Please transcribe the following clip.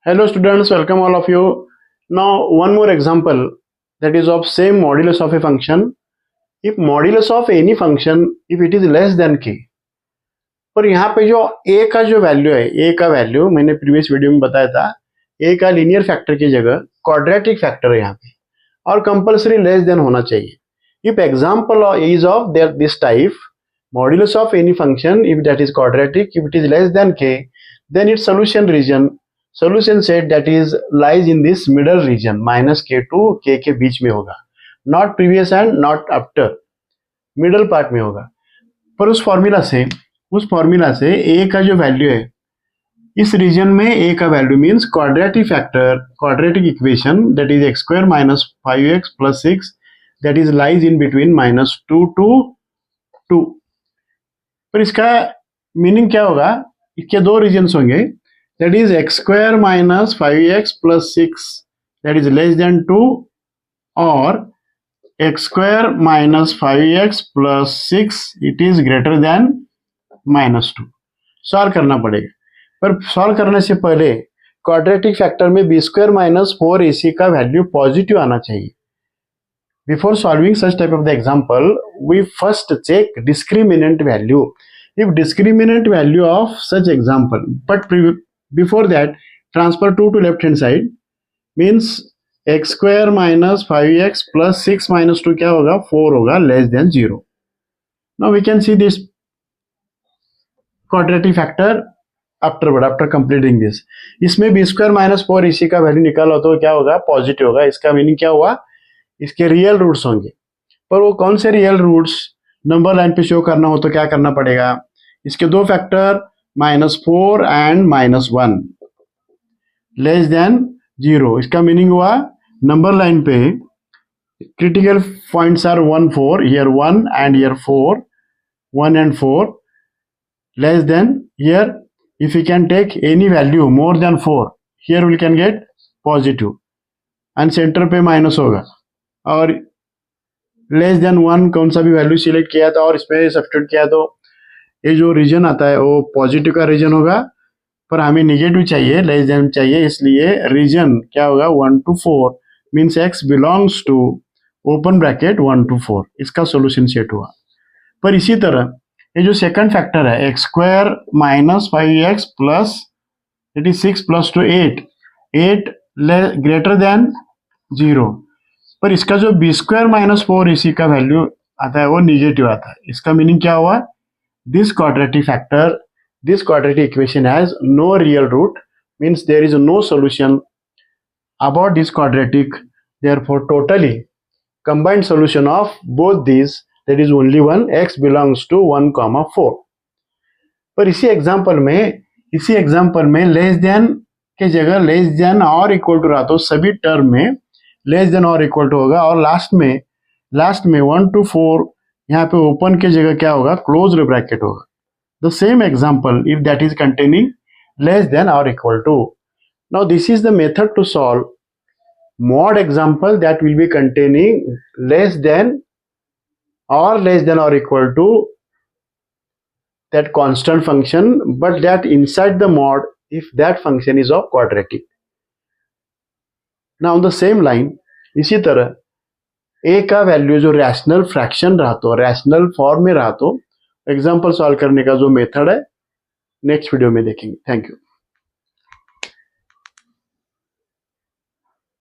Hello students, welcome all of you. Now one more example that is of same modulus of a function. If modulus of any function if it is less than k, पर यहाँ पे जो a का जो value है, a का value मैंने previous video में बताया था, a का लीनियर फैक्टर की जगह क्वाड्रेटिक फैक्टर है यहाँ पे और कंपल्सरी लेस देन होना चाहिए. If example is of this type, modulus of any function if that is quadratic, if it is less than k, then its solution set that is lies in this middle region minus k to k के बीच में होगा, not previous and not after, middle part में होगा. पर उस formula से a का जो वैल्यू है इस रीजन में a का value means quadratic equation that is x square minus 5x plus 6 that is lies in between -2 to 2. पर इसका मीनिंग क्या होगा, इसके दो रीजन्स होंगे that is x square minus 5x plus 6 that is less than 2 और x square minus 5x plus 6 it is greater than -2. Solve करना पड़ेगा, पर सॉल्व करने से पहले क्वाड्रेटिक फैक्टर में बी स्क्वायर माइनस 4ac का वैल्यू पॉजिटिव आना चाहिए. Before solving such type of the example, we first check discriminant value. If discriminant value of such example, but before that, transfer 2 to left hand side means x square minus 5x plus 6 minus 2 क्या होगा, 4 होगा, less than 0. Now we can see this quadratic factor after completing this. इसमें b square minus 4ac का value निकाला तो क्या होगा, positive होगा. इसका मीनिंग क्या हुआ, इसके रियल रूट्स होंगे. पर वो कौन से रियल रूट्स नंबर लाइन पे शो करना हो तो क्या करना पड़ेगा, इसके दो फैक्टर -4 एंड -1 लेस देन 0. इसका मीनिंग हुआ नंबर लाइन पे critical points are 1 4, here 1 and here 4, 1 and 4 less than. Here if we can take any value more than 4, here we can get positive and centre पे minus होगा. और less than 1 कौन सा भी value select किया था और इसमें सब्स्टिट्यूट किया तो ये जो रीजन आता है वो पॉजिटिव का रीजन होगा, पर हमें निगेटिव चाहिए, लेस देन चाहिए, इसलिए रीजन क्या होगा 1 to 4 means x belongs to open bracket 1 to 4. इसका सोल्यूशन सेट हुआ. पर इसी तरह ये जो सेकंड फैक्टर है x square minus 5x plus it is 6 plus 2 8 greater than 0. पर इसका जो बी स्क्वायर माइनस 4ac का वैल्यू आता है वो निगेटिव आता है. इसका मीनिंग क्या हुआ, this quadratic equation has no real root means there is no solution about this quadratic. Therefore totally combined solution of both this that is only one, x belongs to 1, 4. पर इसी example में less than के जगह less than or equal to रहा तो सभी term में less than or equal to होगा और लास्ट में 1 to 4 यहाँ पे ओपन के जगह क्या होगा, क्लोज्ड ब्रैकेट होगा. The same example if that is containing less than or equal to. Now this is the method to solve mod example that will be containing less than or equal to that constant function, but that inside the mod if that function is of quadratic. Now on the same line इसी तरह a का value जो rational fraction रहा तो, rational form में रहा तो example solve करने का जो मेथड है नेक्स्ट वीडियो में देखेंगे. Thank you.